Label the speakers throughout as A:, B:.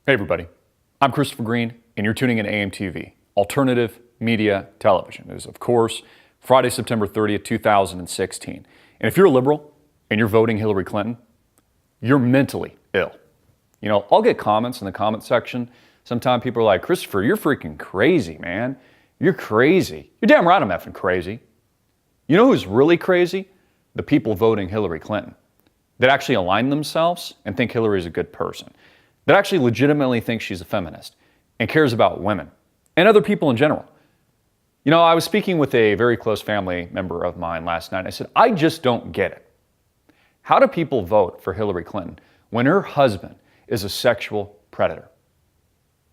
A: Hey everybody, I'm Christopher Green, and you're tuning in AMTV, Alternative Media Television. It is, of course, Friday, September 30th, 2016. And if you're a liberal and you're voting Hillary Clinton, you're mentally ill. You know, I'll get comments in the comment section. Sometimes people are like, Christopher, you're freaking crazy, man. You're crazy. You're damn right I'm effing crazy. You know who's really crazy? The people voting Hillary Clinton that actually align themselves and think Hillary is a good person, that actually legitimately think she's a feminist and cares about women and other people in general. You know, I was speaking with a very close family member of mine last night, and I said, I just don't get it. How do people vote for Hillary Clinton when her husband is a sexual predator?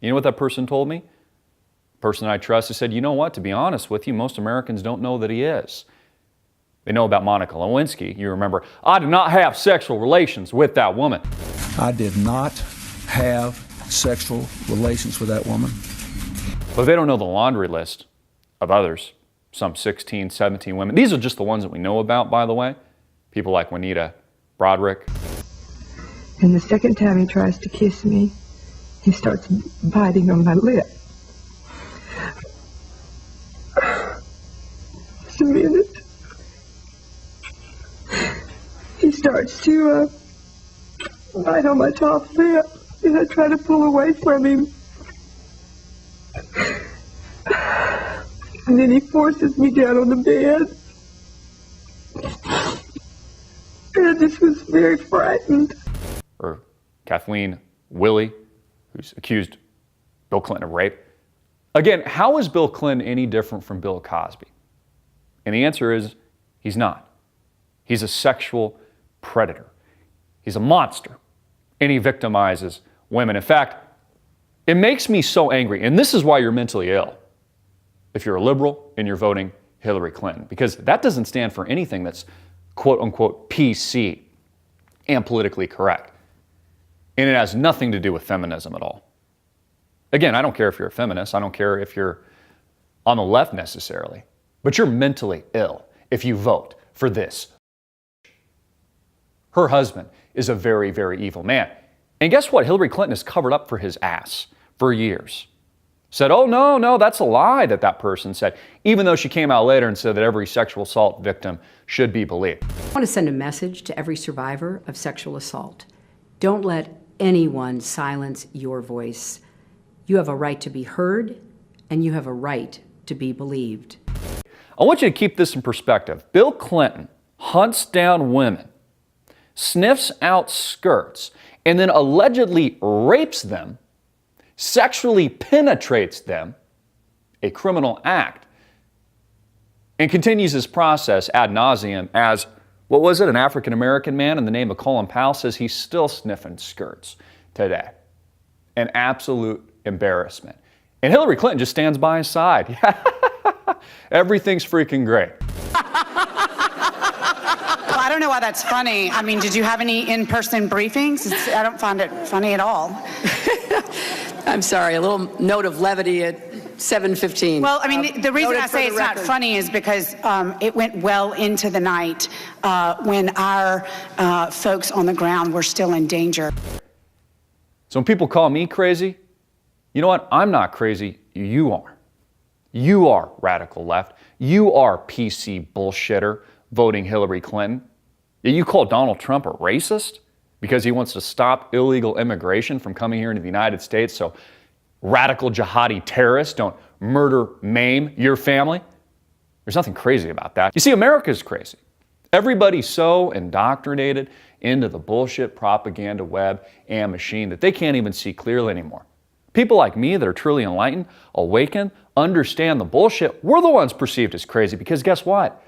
A: You know what that person told me? The person I trust, I said, you know what, to be honest with you, most Americans don't know that he is. They know about Monica Lewinsky. You remember, I did not have sexual relations with that woman.
B: I did not have sexual relations with that woman.
A: But they don't know the laundry list of others, some 16, 17 women. These are just the ones that we know about, by the way. People like Juanita Broderick.
C: And the second time he tries to kiss me, he starts biting on my lip. Just a minute. He starts to bite on my top lip, and I try to pull away from him. And then he forces me down on the bed. And I just was very frightened.
A: Or Kathleen Willey, who's accused Bill Clinton of rape. Again, how is Bill Clinton any different from Bill Cosby? And the answer is, he's not. He's a sexual predator. He's a monster. And he victimizes women. In fact, it makes me so angry, and this is why you're mentally ill, if you're a liberal and you're voting Hillary Clinton, because that doesn't stand for anything that's quote-unquote PC and politically correct. And it has nothing to do with feminism at all. Again, I don't care if you're a feminist. I don't care if you're on the left necessarily. But you're mentally ill if you vote for this. Her husband is a very, very evil man. And guess what? Hillary Clinton has covered up for his ass for years. Said, oh, no, that's a lie that person said, even though she came out later and said that every sexual assault victim should be believed.
D: I want to send a message to every survivor of sexual assault. Don't let anyone silence your voice. You have a right to be heard, and you have a right to be believed.
A: I want you to keep this in perspective. Bill Clinton hunts down women, sniffs out skirts, and then allegedly rapes them, sexually penetrates them, a criminal act, and continues his process ad nauseum as, what was it, an African-American man in the name of Colin Powell says he's still sniffing skirts today. An absolute embarrassment. And Hillary Clinton just stands by his side. Everything's freaking great.
E: I don't know why that's funny. I mean, did you have any in-person briefings? I don't find it funny at all.
F: I'm sorry, a little note of levity at 7:15.
E: Well, I mean, the reason I say it's not funny is because it went well into the night when our folks on the ground were still in danger.
A: So when people call me crazy, you know what? I'm not crazy. You are. You are radical left. You are PC bullshitter voting Hillary Clinton. You call Donald Trump a racist because he wants to stop illegal immigration from coming here into the United States so radical jihadi terrorists don't murder, maim your family. There's nothing crazy about that. You see, America's crazy. Everybody's so indoctrinated into the bullshit propaganda web and machine that they can't even see clearly anymore. People like me that are truly enlightened, awakened, understand the bullshit, we're the ones perceived as crazy because guess what?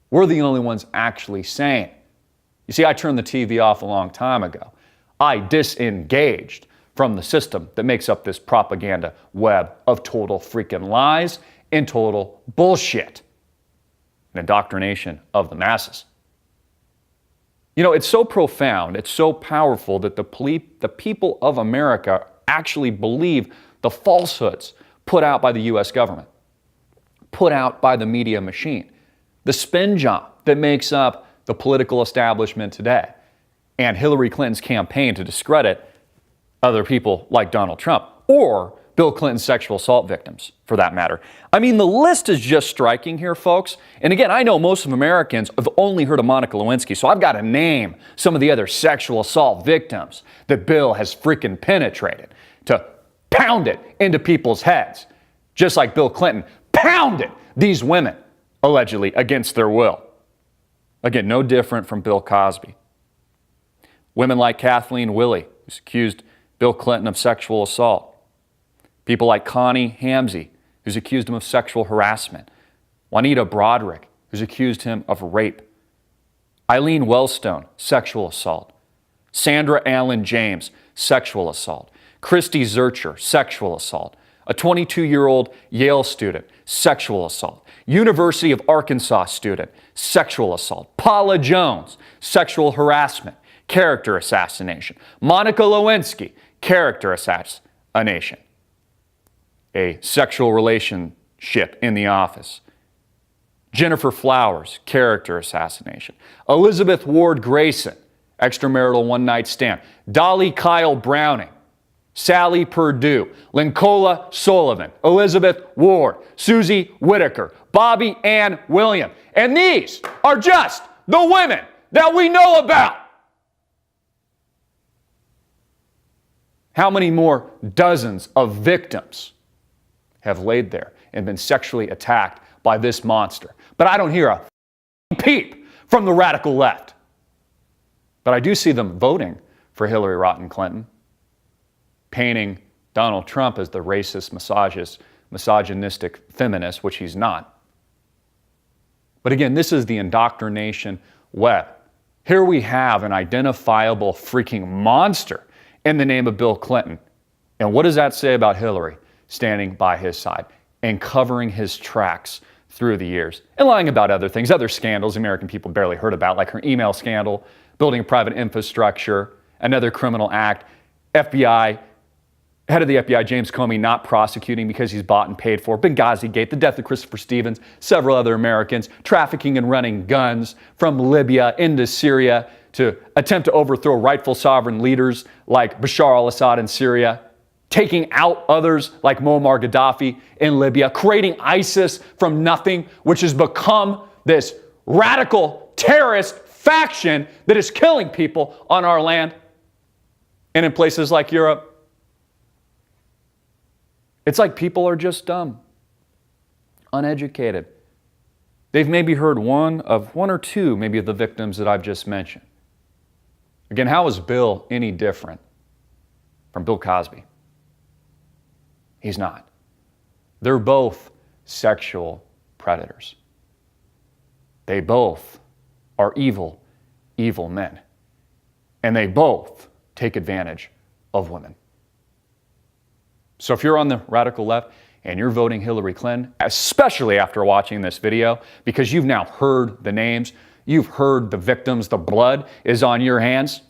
A: We're the only ones actually sane. You see, I turned the TV off a long time ago. I disengaged from the system that makes up this propaganda web of total freaking lies and total bullshit and indoctrination of the masses. You know, it's so profound, it's so powerful that the people of America actually believe the falsehoods put out by the U.S. government, put out by the media machine, the spin job that makes up the political establishment today, and Hillary Clinton's campaign to discredit other people like Donald Trump or Bill Clinton's sexual assault victims, for that matter. I mean, the list is just striking here, folks. And again, I know most of Americans have only heard of Monica Lewinsky, so I've got to name some of the other sexual assault victims that Bill has freaking penetrated to pound it into people's heads, just like Bill Clinton pounded these women, allegedly, against their will. Again, no different from Bill Cosby. Women like Kathleen Willey, who's accused Bill Clinton of sexual assault. People like Connie Hamzy, who's accused him of sexual harassment. Juanita Broderick, who's accused him of rape. Eileen Wellstone, sexual assault. Sandra Allen James, sexual assault. Christy Zurcher, sexual assault. A 22-year-old Yale student, sexual assault. University of Arkansas student, sexual assault. Paula Jones, sexual harassment, character assassination. Monica Lewinsky, character assassination. A sexual relationship in the office. Jennifer Flowers, character assassination. Elizabeth Ward Grayson, extramarital one-night stand. Dolly Kyle Browning, Sally Perdue, Lincola Sullivan, Elizabeth Ward, Susie Whitaker, Bobby Ann Williams. And these are just the women that we know about. How many more dozens of victims have laid there and been sexually attacked by this monster? But I don't hear a peep from the radical left. But I do see them voting for Hillary Rodham Clinton, painting Donald Trump as the racist, misogynistic feminist, which he's not. But again, this is the indoctrination web. Here we have an identifiable freaking monster in the name of Bill Clinton. And what does that say about Hillary standing by his side and covering his tracks through the years and lying about other things, other scandals American people barely heard about, like her email scandal, building a private infrastructure, another criminal act, FBI, head of the FBI, James Comey, not prosecuting because he's bought and paid for, Benghazi Gate, the death of Christopher Stevens, several other Americans, trafficking and running guns from Libya into Syria to attempt to overthrow rightful sovereign leaders like Bashar al-Assad in Syria, taking out others like Muammar Gaddafi in Libya, creating ISIS from nothing, which has become this radical terrorist faction that is killing people on our land and in places like Europe. It's like people are just dumb, uneducated. They've maybe heard one or two maybe of the victims that I've just mentioned. Again, how is Bill any different from Bill Cosby? He's not. They're both sexual predators. They both are evil, evil men. And they both take advantage of women. So if you're on the radical left and you're voting Hillary Clinton, especially after watching this video, because you've now heard the names, you've heard the victims, the blood is on your hands,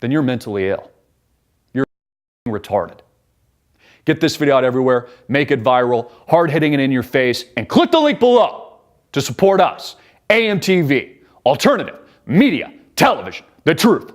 A: then you're mentally ill. You're retarded. Get this video out everywhere, make it viral, hard-hitting it in your face, and click the link below to support us, AMTV, Alternative Media Television, The Truth